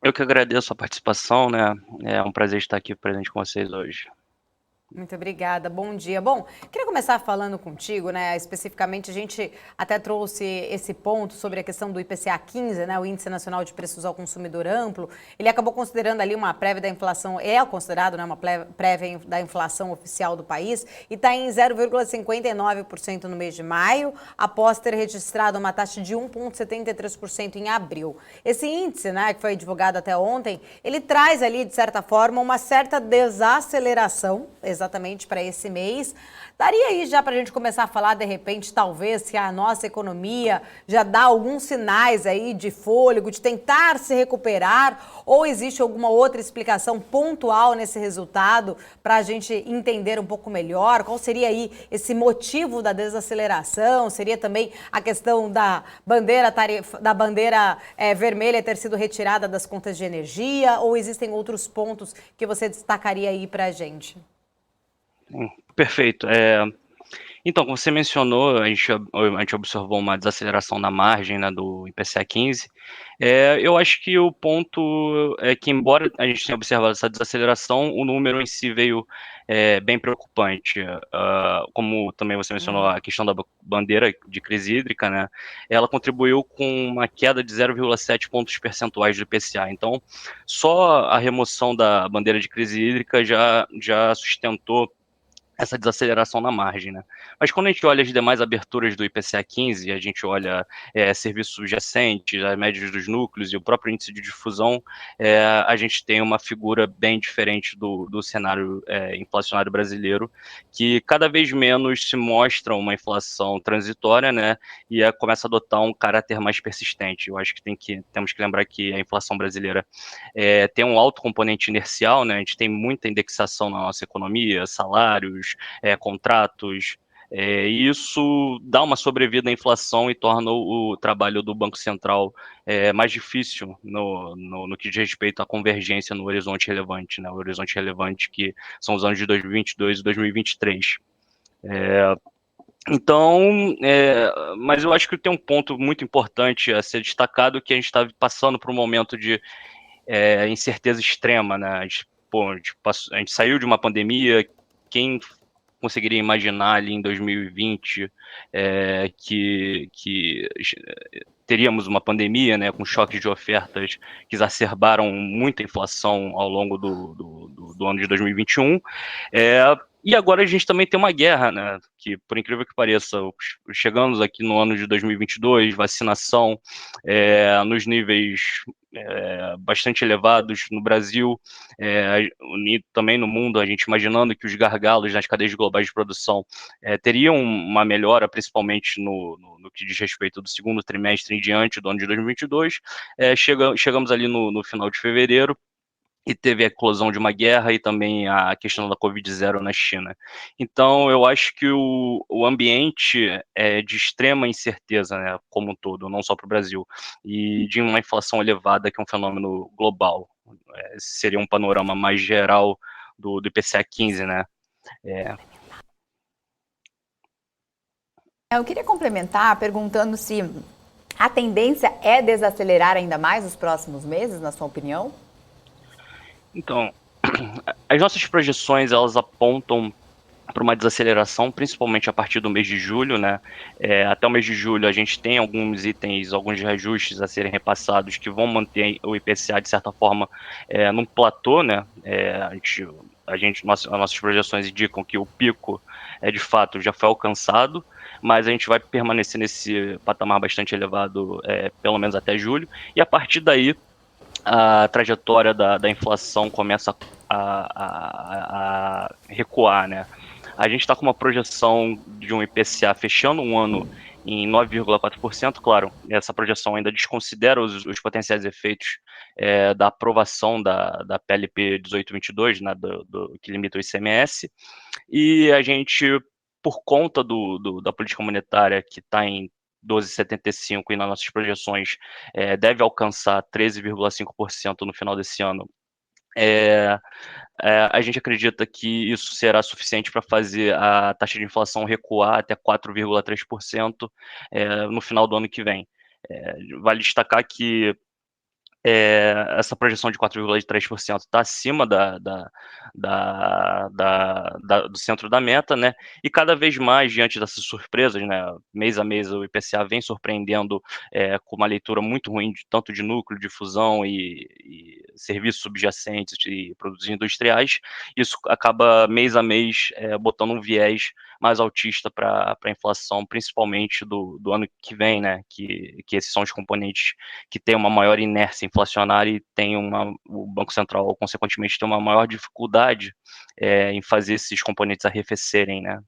Eu que agradeço a participação, né? É um prazer estar aqui presente com vocês hoje. Muito obrigada, bom dia. Bom, queria começar falando contigo, né? Especificamente, a gente até trouxe esse ponto sobre a questão do IPCA 15, né? O Índice Nacional de Preços ao Consumidor Amplo. Ele acabou considerando ali uma prévia da inflação, é considerado, né, uma prévia da inflação oficial do país, e está em 0,59% no mês de maio, após ter registrado uma taxa de 1,73% em abril. Esse índice, né, que foi divulgado até ontem, ele traz ali, de certa forma, uma certa desaceleração, exatamente para esse mês. Daria aí já para a gente começar a falar, de repente, talvez, se a nossa economia já dá alguns sinais aí de fôlego, de tentar se recuperar, ou existe alguma outra explicação pontual nesse resultado para a gente entender um pouco melhor? Qual seria aí esse motivo da desaceleração? Seria também a questão da bandeira, vermelha ter sido retirada das contas de energia, ou existem outros pontos que você destacaria aí para a gente? Perfeito. Então, como você mencionou, a gente observou uma desaceleração na margem, né, do IPCA 15. Eu acho que o ponto é que, embora a gente tenha observado essa desaceleração, o número em si veio bem preocupante. Como também você mencionou a questão da bandeira de crise hídrica, né, ela contribuiu com uma queda de 0,7 pontos percentuais do IPCA. Então, só a remoção da bandeira de crise hídrica já sustentou essa desaceleração na margem, né? Mas quando a gente olha as demais aberturas do IPCA 15, a gente olha serviços subjacentes, as médias dos núcleos e o próprio índice de difusão, a gente tem uma figura bem diferente do cenário inflacionário brasileiro, que cada vez menos se mostra uma inflação transitória, né? E começa a adotar um caráter mais persistente. Eu acho que temos que lembrar que a inflação brasileira tem um alto componente inercial, né? A gente tem muita indexação na nossa economia, salários, contratos, e isso dá uma sobrevida à inflação e torna o trabalho do Banco Central mais difícil no que diz respeito à convergência no horizonte relevante, né? O horizonte relevante que são os anos de 2022 e 2023. Então, mas eu acho que tem um ponto muito importante a ser destacado, que a gente está passando por um momento de incerteza extrema, né? A gente saiu de uma pandemia. Quem conseguiria imaginar ali em 2020 que teríamos uma pandemia, né, com choques de ofertas que exacerbaram muita inflação ao longo do ano de 2021. E agora a gente também tem uma guerra, né, que, por incrível que pareça, chegamos aqui no ano de 2022, vacinação nos níveis bastante elevados no Brasil, também no mundo, a gente imaginando que os gargalos nas cadeias globais de produção teriam uma melhora, principalmente no que diz respeito do segundo trimestre em diante do ano de 2022. Chegamos ali no final de fevereiro, e teve a eclosão de uma guerra e também a questão da Covid-0 na China. Então, eu acho que o ambiente é de extrema incerteza, né, como um todo, não só para o Brasil, e de uma inflação elevada, que é um fenômeno global. Seria um panorama mais geral do IPCA 15, né? É, Eu queria complementar perguntando se a tendência é desacelerar ainda mais nos próximos meses, na sua opinião? então, as nossas projeções, elas apontam para uma desaceleração, principalmente a partir do mês de julho, né? Até o mês de julho a gente tem alguns itens, alguns reajustes a serem repassados que vão manter o IPCA de certa forma num platô, né? As nossas projeções indicam que o pico de fato já foi alcançado, mas a gente vai permanecer nesse patamar bastante elevado, pelo menos até julho, e a partir daí a trajetória da inflação começa a recuar, né? A gente está com uma projeção de um IPCA fechando um ano em 9,4%. Claro, essa projeção ainda desconsidera os potenciais efeitos da aprovação da PLP 1822, né, que limita o ICMS, e a gente, por conta da política monetária que está em 12,75 e nas nossas projeções deve alcançar 13,5% no final desse ano. A gente acredita que isso será suficiente para fazer a taxa de inflação recuar até 4,3% no final do ano que vem. Vale destacar que essa projeção de 4,3% está acima do centro da meta, né? E cada vez mais, diante dessas surpresas, né? Mês a mês o IPCA vem surpreendendo com uma leitura muito ruim, tanto de núcleo, de fusão e serviços subjacentes e produtos industriais. Isso acaba, mês a mês, botando um viés mais altista para a inflação, principalmente do ano que vem, né? Que esses são os componentes que têm uma maior inércia inflacionária e o Banco Central, consequentemente, tem uma maior dificuldade em fazer esses componentes arrefecerem, né?